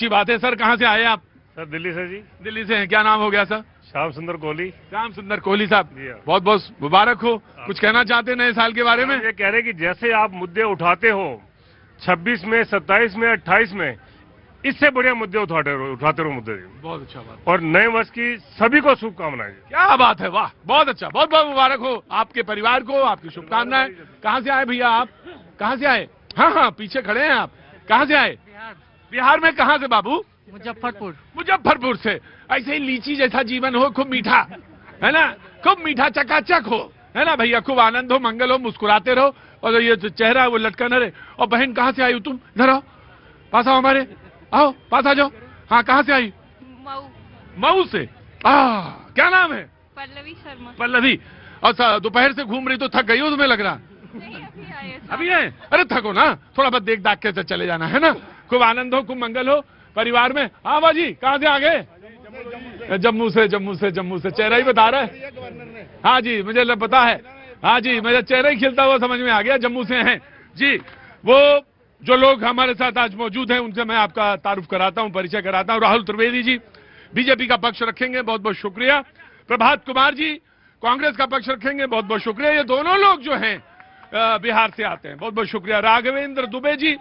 अच्छी बात है सर। कहाँ से आए आप? सर दिल्ली से जी। दिल्ली से हैं। क्या नाम हो गया सर? श्याम सुंदर कोहली। श्याम सुंदर कोहली साहब, जी हाँ। बहुत बहुत मुबारक हो। कुछ कहना चाहते हैं नए साल के बारे में? ये कह रहे कि जैसे आप मुद्दे उठाते हो 26 में, 27 में, 28 में, इससे बढ़िया मुद्दे उठाते रहो मुद्दे। बहुत अच्छा बात। और नए वर्ष की सभी को शुभकामनाएं। क्या बात है, वाह, बहुत अच्छा, बहुत बहुत मुबारक हो आपके परिवार को, आपकी शुभकामनाएं। कहाँ से आए भैया आप? कहाँ से आए? हाँ हाँ, पीछे खड़े हैं आप। कहाँ से आए? बिहार में कहाँ से बाबू? मुजफ्फरपुर। मुजफ्फरपुर से। ऐसे ही लीची जैसा जीवन हो, खूब मीठा, है ना, खूब मीठा चकाचक हो, है ना भैया, खूब आनंद हो, मंगल हो, मुस्कुराते रहो, और ये जो चेहरा है वो लटका न रहे। और बहन कहाँ से आई हो तुम? इधर आओ, पास आओ हमारे, आओ पास आ जाओ। हाँ, कहाँ से आई? मऊ। मऊ से। क्या नाम है? पल्लवी शर्मा। पल्लवी। और दोपहर से घूम रही तो थक गई हो तुम्हें लग रहा? नहीं, अभी आए हैं। अभी आए? अरे थको ना, थोड़ा बहुत देख दाख के से चले जाना, है ना। खूब आनंद हो, खूब मंगल हो परिवार में। हाँ बाजी, कहाँ से आ गए? जम्मू से। जम्मू से, जम्मू से। चेहरा ही बता रहा है। हाँ जी, मुझे पता है। हाँ जी, मेरा चेहरा ही खिलता हुआ समझ में आ गया, जम्मू से हैं जी। वो जो लोग हमारे साथ आज मौजूद हैं उनसे मैं आपका तारुफ कराता हूं, परिचय कराता हूं। राहुल त्रिवेदी जी बीजेपी का पक्ष रखेंगे, बहुत बहुत शुक्रिया। प्रभात कुमार जी कांग्रेस का पक्ष रखेंगे, बहुत बहुत शुक्रिया। ये दोनों लोग जो हैं बिहार से आते हैं, बहुत बहुत शुक्रिया। राघवेंद्र दुबे जी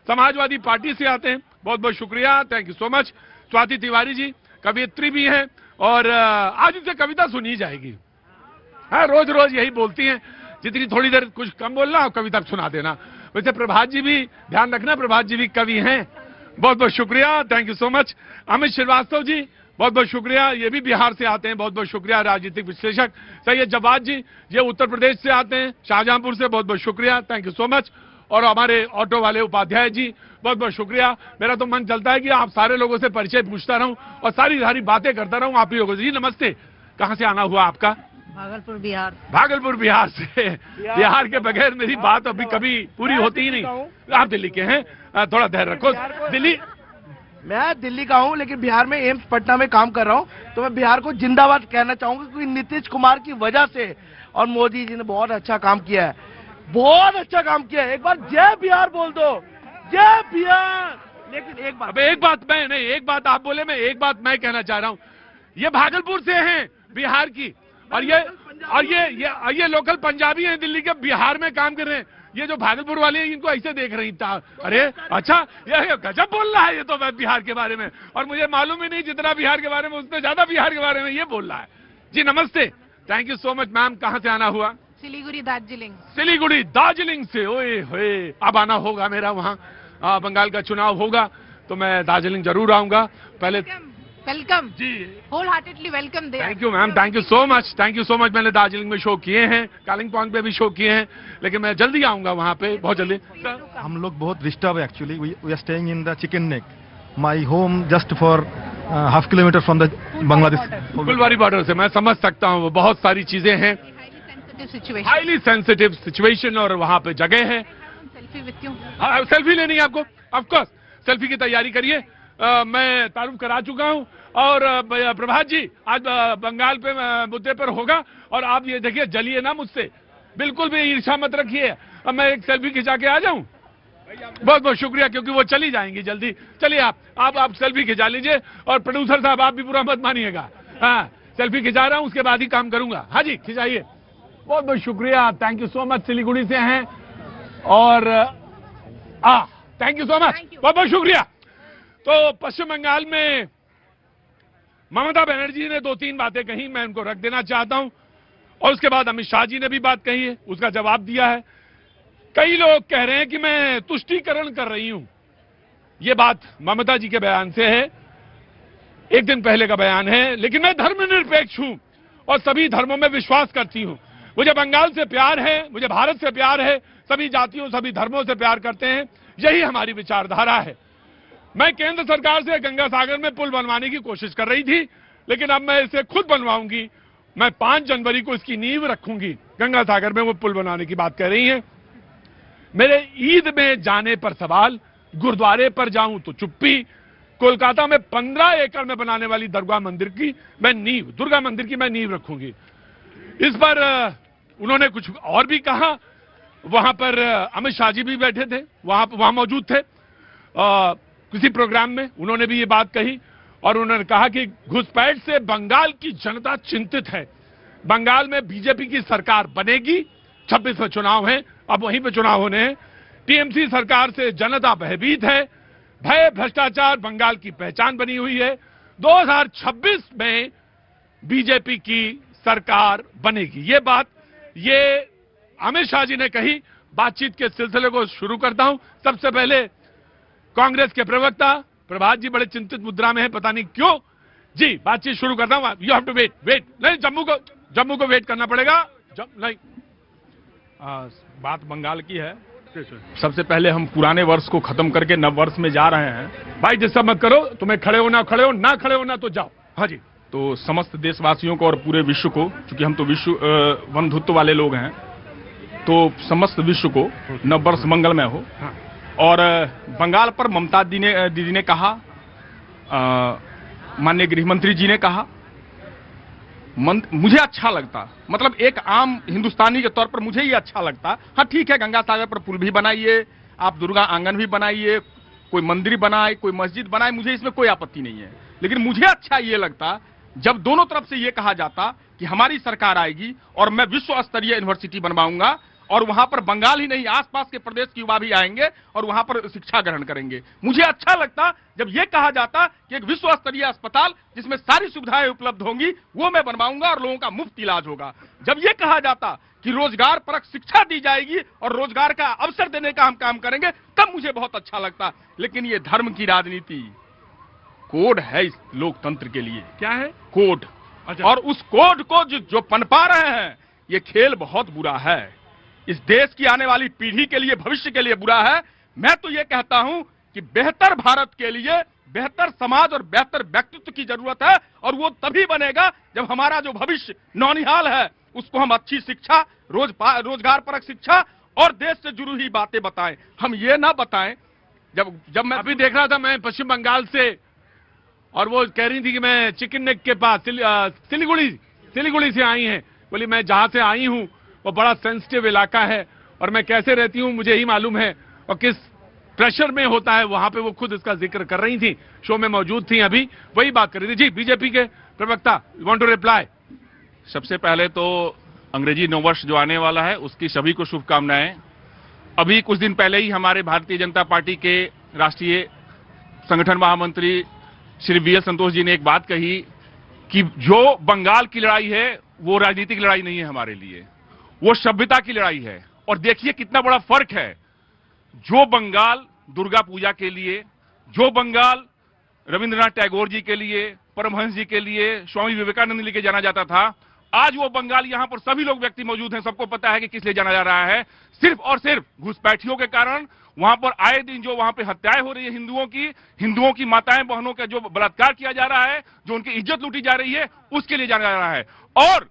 समाजवादी पार्टी से आते हैं, बहुत बहुत शुक्रिया, thank you so much. Swati Tiwari ji कवियत्री भी हैं, और आज उनसे कविता सुनी जाएगी। हाँ, रोज रोज यही बोलती हैं, जितनी थोड़ी देर कुछ कम बोलना और कविता सुना देना। वैसे प्रभात जी भी ध्यान रखना, प्रभात जी भी कवि हैं, बहुत बहुत शुक्रिया, thank you so much. Amit Srivastava ji बहुत बहुत शुक्रिया, ये भी बिहार से आते हैं, बहुत बहुत शुक्रिया। राजनीतिक विश्लेषक सैयद जवाद जी, ये उत्तर प्रदेश से आते हैं, शाहजहांपुर से, बहुत बहुत शुक्रिया, थैंक यू सो मच। और हमारे ऑटो वाले उपाध्याय जी, बहुत बहुत शुक्रिया। मेरा तो मन चलता है कि आप सारे लोगों से परिचय पूछता रहूं और सारी सारी बातें करता रहूं आप ही लोगों से। जी नमस्ते, कहाँ से आना हुआ आपका? भागलपुर बिहार। भागलपुर बिहार से। बिहार के बगैर मेरी बात अभी कभी पूरी होती ही नहीं। आप दिल्ली के हैं, थोड़ा धैर्य रखो। दिल्ली, मैं दिल्ली का हूं, लेकिन बिहार में एम्स पटना में काम कर रहा हूं, तो मैं बिहार को जिंदाबाद कहना चाहूंगा, क्योंकि नीतीश कुमार की वजह से और मोदी जी ने बहुत अच्छा काम किया है, बहुत अच्छा काम किया है। एक बार जय बिहार बोल दो, जय बिहार। लेकिन एक बात, अब एक बात मैं नहीं, एक बात आप बोले, मैं एक बात मैं कहना चाह रहा हूं। ये भागलपुर से हैं बिहार की, और ये लोकल पंजाबी हैं दिल्ली के, बिहार में काम कर रहे हैं। ये जो भागलपुर वाले हैं इनको ऐसे देख रही था, अरे अच्छा ये गजब बोल रहा है ये तो बिहार के बारे में, और मुझे मालूम ही नहीं जितना बिहार के बारे में उससे ज्यादा बिहार के बारे में ये बोल रहा है। जी नमस्ते, thank you so much. Ma'am कहाँ से आना हुआ? सिलीगुड़ी, दार्जिलिंग। सिलीगुड़ी दार्जिलिंग से। ओए होए, अब आना होगा मेरा वहाँ, बंगाल का चुनाव होगा तो मैं दार्जिलिंग जरूर आऊंगा। पहले वेलकम जी, होल हार्टेडली वेलकम दे। Thank you ma'am, thank you so much, thank you so much. मैंने दार्जिलिंग में शो किए हैं, कालिंपोंग पे भी शो किए हैं, लेकिन मैं जल्दी आऊंगा वहाँ पे, बहुत जल्दी। हम लोग बहुत disturb actually, we are staying in the chicken neck, my home just for half kilometre from the Bangladesh Phulbari border से। मैं समझ सकता हूँ, वो बहुत सारी चीजें हैं, हाईली सेंसिटिव सिचुएशन, और वहाँ पे जगह है। Selfie with you. सेल्फी लेनी है आपको? ऑफकोर्स, सेल्फी की तैयारी करिए। मैं तारुफ करा चुका हूं, और प्रभात जी आज बंगाल पे मुद्दे पर होगा, और आप ये देखिए, जलिए ना मुझसे, बिल्कुल भी ईर्ष्या मत रखिए। अब मैं एक सेल्फी खिंचा के आ जाऊं? बहुत बहुत शुक्रिया, क्योंकि वो चली जाएंगी जल्दी। चलिए आप सेल्फी खिंचा लीजिए, और प्रोड्यूसर साहब आप भी पूरा मत मानिएगा। हाँ, सेल्फी खिंचा रहा हूं, उसके बाद ही काम करूंगा। हाँ जी, खिंचाइए। बहुत बहुत शुक्रिया, thank you so much. Siliguri से हैं, और थैंक यू सो मच, बहुत बहुत शुक्रिया। तो पश्चिम बंगाल में ममता बनर्जी ने 2-3 बातें कही, मैं उनको रख देना चाहता हूं, और उसके बाद अमित शाह जी ने भी बात कही है, उसका जवाब दिया है। कई लोग कह रहे हैं कि मैं तुष्टीकरण कर रही हूं, यह बात ममता जी के बयान से है, एक दिन पहले का बयान है, लेकिन मैं धर्मनिरपेक्ष हूं और सभी धर्मों में विश्वास करती हूं। मुझे बंगाल से प्यार है, मुझे भारत से प्यार है, सभी जातियों सभी धर्मों से प्यार करते हैं, यही हमारी विचारधारा है। मैं केंद्र सरकार से गंगा सागर में पुल बनवाने की कोशिश कर रही थी, लेकिन अब मैं इसे खुद बनवाऊंगी। मैं 5 जनवरी को इसकी नींव रखूंगी। गंगा सागर में वो पुल बनाने की बात कह रही हैं। मेरे ईद में जाने पर सवाल, गुरुद्वारे पर जाऊं तो चुप्पी। कोलकाता में 15 एकड़ में बनाने वाली दुर्गा मंदिर की मैं नींव रखूंगी। इस पर उन्होंने कुछ और भी कहा। वहां पर अमित शाह जी भी बैठे थे, वहां मौजूद थे। किसी प्रोग्राम में उन्होंने भी ये बात कही और उन्होंने कहा कि घुसपैठ से बंगाल की जनता चिंतित है। बंगाल में बीजेपी की सरकार बनेगी, 26 में चुनाव है, अब वहीं पे चुनाव होने हैं। टीएमसी सरकार से जनता भयभीत है, भय भ्रष्टाचार बंगाल की पहचान बनी हुई है। 2026 में बीजेपी की सरकार बनेगी, ये बात ये अमित शाह जी ने कही। बातचीत के सिलसिले को शुरू करता हूं। सबसे पहले कांग्रेस के प्रवक्ता प्रभात जी बड़े चिंतित मुद्रा में हैं, पता नहीं क्यों। जी बातचीत शुरू करता हूं। यू हैव टू वेट नहीं, जम्मू को वेट करना पड़ेगा। नहीं, बात बंगाल की है। सबसे पहले हम पुराने वर्ष को खत्म करके नव वर्ष में जा रहे हैं। भाई डिस्टर्ब मत करो, तुम्हें खड़े होना ना खड़े होना तो जाओ। हाँ जी। तो समस्त देशवासियों को और पूरे विश्व को, क्योंकि हम तो विश्व बंधुत्व वाले लोग हैं, तो समस्त विश्व को नव वर्ष मंगलमय हो। और बंगाल पर ममता दीदी ने कहा, माननीय गृह मंत्री जी ने कहा, मुझे अच्छा लगता, मतलब एक आम हिंदुस्तानी के तौर पर मुझे ये अच्छा लगता। हाँ ठीक है, गंगा सागर पर पुल भी बनाइए, आप दुर्गा आंगन भी बनाइए, कोई मंदिर बनाए, कोई मस्जिद बनाए, मुझे इसमें कोई आपत्ति नहीं है। लेकिन मुझे अच्छा ये लगता जब दोनों तरफ से ये कहा जाता कि हमारी सरकार आएगी और मैं विश्व स्तरीय यूनिवर्सिटी बनवाऊंगा और वहां पर बंगाल ही नहीं आसपास के प्रदेश के युवा भी आएंगे और वहां पर शिक्षा ग्रहण करेंगे। मुझे अच्छा लगता जब यह कहा जाता कि एक विश्व स्तरीय अस्पताल जिसमें सारी सुविधाएं उपलब्ध होंगी वो मैं बनवाऊंगा और लोगों का मुफ्त इलाज होगा। जब यह कहा जाता कि रोजगार परक शिक्षा दी जाएगी और रोजगार का अवसर देने का हम काम करेंगे, तब मुझे बहुत अच्छा लगता। लेकिन ये धर्म की राजनीति कोड है इस लोकतंत्र के लिए। क्या है? कोड। और उस कोड को जो पनपा रहे हैं, ये खेल बहुत बुरा है। इस देश की आने वाली पीढ़ी के लिए, भविष्य के लिए बुरा है। मैं तो ये कहता हूं कि बेहतर भारत के लिए बेहतर समाज और बेहतर व्यक्तित्व की जरूरत है और वो तभी बनेगा जब हमारा जो भविष्य नौनिहाल है उसको हम अच्छी शिक्षा, रोजगार परक शिक्षा और देश से जुड़ी हुई बातें बताएं। हम ये ना बताएं। जब मैं अभी देख रहा था मैं पश्चिम बंगाल से, और वो कह रही थी कि मैं चिकन नेक के पास सिलीगुड़ी से आई हैं। बोली मैं जहां से आई हूं वो बड़ा सेंसिटिव इलाका है और मैं कैसे रहती हूं मुझे ही मालूम है और किस प्रेशर में होता है वहां पे। वो खुद इसका जिक्र कर रही थी, शो में मौजूद थी, अभी वही बात कर रही थी। जी बीजेपी के प्रवक्ता, वांट टू रिप्लाई। सबसे पहले तो अंग्रेजी नववर्ष जो आने वाला है उसकी सभी को शुभकामनाएं। अभी कुछ दिन पहले ही हमारे भारतीय जनता पार्टी के राष्ट्रीय संगठन महामंत्री श्री वी एल संतोष जी ने एक बात कही कि जो बंगाल की लड़ाई है वो राजनीतिक लड़ाई नहीं है हमारे लिए, वो सभ्यता की लड़ाई है। और देखिए कितना बड़ा फर्क है। जो बंगाल दुर्गा पूजा के लिए, जो बंगाल रविंद्रनाथ टैगोर जी के लिए, परमहंस जी के लिए, स्वामी विवेकानंद जी के जाना जाता था, आज वो बंगाल, यहां पर सभी लोग व्यक्ति मौजूद हैं, सबको पता है कि किस लिए जाना जा रहा है। सिर्फ और सिर्फ घुसपैठियों के कारण वहां पर आए दिन जो वहां पे हत्याएं हो रही है हिंदुओं की माताएं बहनों का जो बलात्कार किया जा रहा है, जो उनकी इज्जत लूटी जा रही है, उसके लिए जाना जा रहा है। और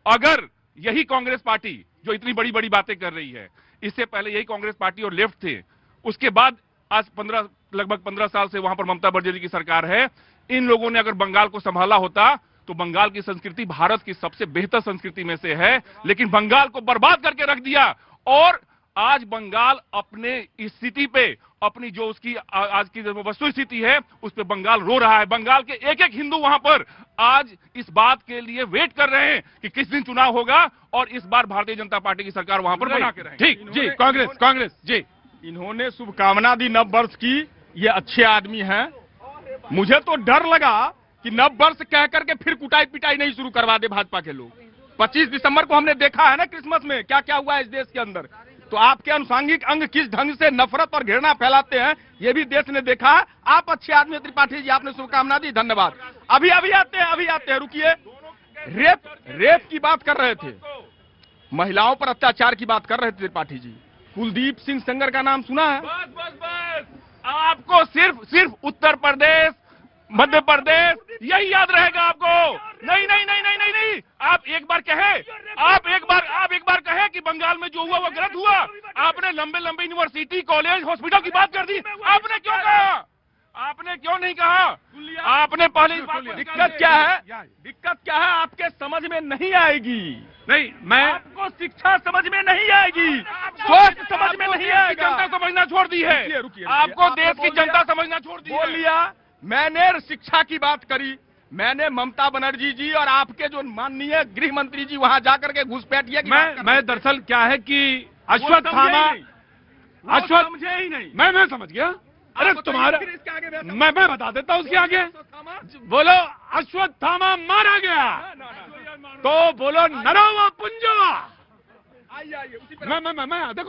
अगर यही कांग्रेस पार्टी जो इतनी बड़ी बड़ी बातें कर रही है, इससे पहले यही कांग्रेस पार्टी और लेफ्ट थे, उसके बाद आज लगभग 15 साल से वहां पर ममता बनर्जी की सरकार है। इन लोगों ने अगर बंगाल को संभाला होता तो बंगाल की संस्कृति भारत की सबसे बेहतर संस्कृति में से है, लेकिन बंगाल को बर्बाद करके रख दिया। और आज बंगाल अपने स्थिति पे, अपनी जो उसकी आज की वस्तु स्थिति है उस पे बंगाल रो रहा है। बंगाल के एक एक हिंदू वहां पर आज इस बात के लिए वेट कर रहे हैं कि किस दिन चुनाव होगा और इस बार भारतीय जनता पार्टी की सरकार वहां पर बना के रहेगी। ठीक जी, कांग्रेस जी, इन्होंने शुभकामना दी नव वर्ष की। ये अच्छे आदमी हैं। मुझे तो डर लगा कि नव वर्ष कह करके फिर कुटाई पिटाई नहीं शुरू करवा दे भाजपा के लोग। 25 दिसंबर को हमने देखा है ना क्रिसमस में क्या क्या हुआ है इस देश के अंदर। तो आपके अनुसांगिक अंग किस ढंग से नफरत और घृणा फैलाते हैं ये भी देश ने देखा। आप अच्छे आदमी त्रिपाठी जी, आपने शुभकामना दी, धन्यवाद। अभी आते हैं, रुकिए। रेप की बात कर रहे थे, महिलाओं पर अत्याचार की बात कर रहे थे त्रिपाठी जी। कुलदीप सिंह सेंगर का नाम सुना है? बस आपको सिर्फ उत्तर प्रदेश, मध्य प्रदेश यही याद रहेगा आपको। नहीं, आप एक बार कहे कि बंगाल में जो हुआ वो गलत हुआ। आपने लंबे यूनिवर्सिटी, कॉलेज, हॉस्पिटल की बात कर दी। आपने क्यों नहीं कहा आपने पहले इस बात को दिक्कत क्या है? दिक्कत क्या है? आपके समझ में नहीं आएगी। नहीं, मैं आपको शिक्षा समझ में नहीं आएगी, स्वास्थ्य समझ में नहीं आएगा। जनता समझना छोड़ दी है। रुकिए। आपको आपने देश की बोल जनता दिया। समझना छोड़ दी बोल है। लिया। मैंने शिक्षा की बात करी, मैंने ममता बनर्जी जी और आपके जो माननीय गृह मंत्री जी वहां जाकर के घुसपैठिए की बात कर रहे मैं थे। दरअसल क्या है कि वो अश्वत्थामा समझे ही नहीं। वो अश्वत्थ समझे ही नहीं। मैं समझ गया। अरे आप बताइए तुम्हारा फिर इसके आगे व्याख्या। मैं बता देता हूँ उसके आगे। अश्वत्थामा? बोलो अश्वत्थामा मारा गया तो बोलो नरोवा पुंजवा। आइए उसी पे मैं देखो